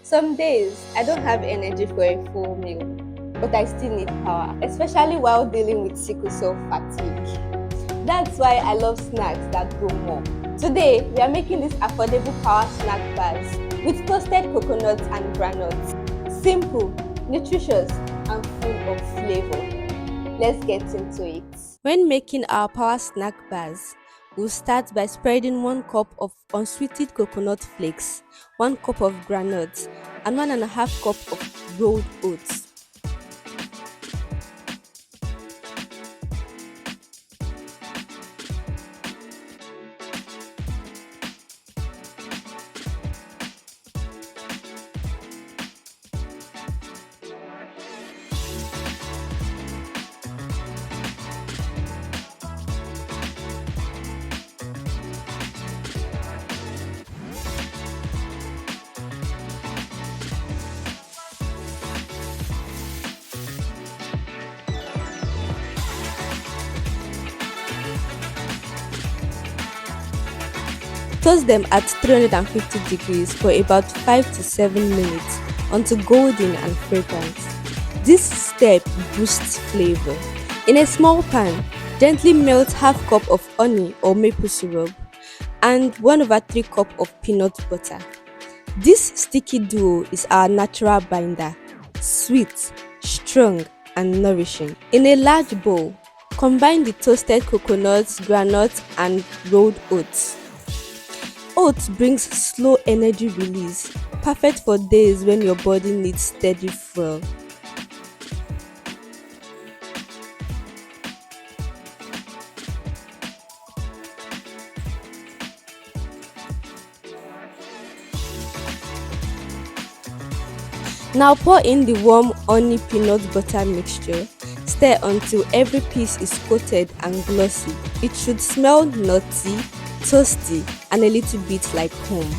Some days I don't have energy for a full meal, but I still need power, especially while dealing with sickle cell fatigue. That's why I love snacks that go more. Today, we are making these affordable power snack bars with toasted coconuts and granules. Simple, nutritious, and full of flavor. Let's get into it. When making our power snack bars, we'll start by spreading 1 cup of unsweetened coconut flakes, 1 cup of groundnuts, and 1.5 cup of rolled oats. Toast them at 350 degrees for about 5 to 7 minutes until golden and fragrant. This step boosts flavor. In a small pan, gently melt half cup of honey or maple syrup and 1/3 cup of peanut butter. This sticky duo is our natural binder, sweet, strong, and nourishing. In a large bowl, combine the toasted coconuts, granules, and rolled oats. Oats brings slow energy release, perfect for days when your body needs steady fuel. Now pour in the warm honey peanut butter mixture. Stir until every piece is coated and glossy. It should smell nutty, toasty, and a little bit like home.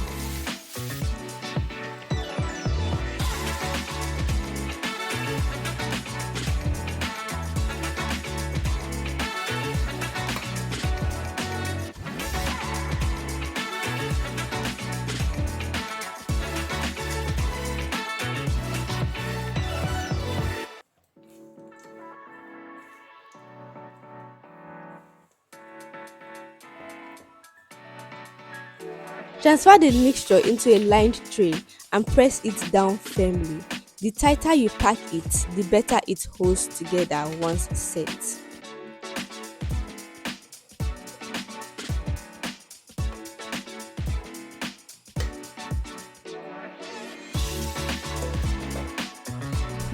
Transfer the mixture into a lined tray and press it down firmly. The tighter you pack it, the better it holds together once set.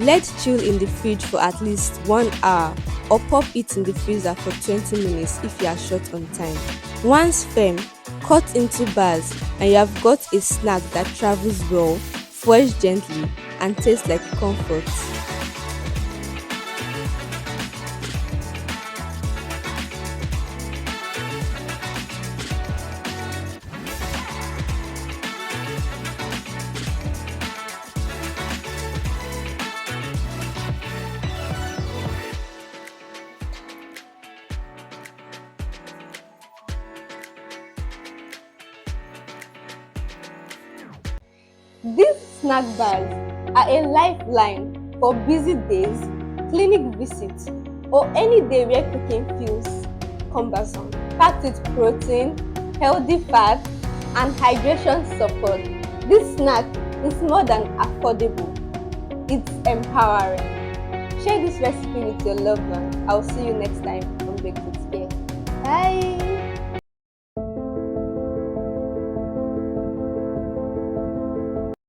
Let chill in the fridge for at least 1 hour or pop it in the freezer for 20 minutes if you are short on time. Once firm, cut into bars and you have got a snack that travels well, fresh gently, and tastes like comfort. These snack bars are a lifeline for busy days, clinic visits, or any day where cooking feels cumbersome. Packed with protein, healthy fat, and hydration support, this snack is more than affordable. It's empowering. Share this recipe with your loved ones. I'll see you next time on Baked with Care. Bye!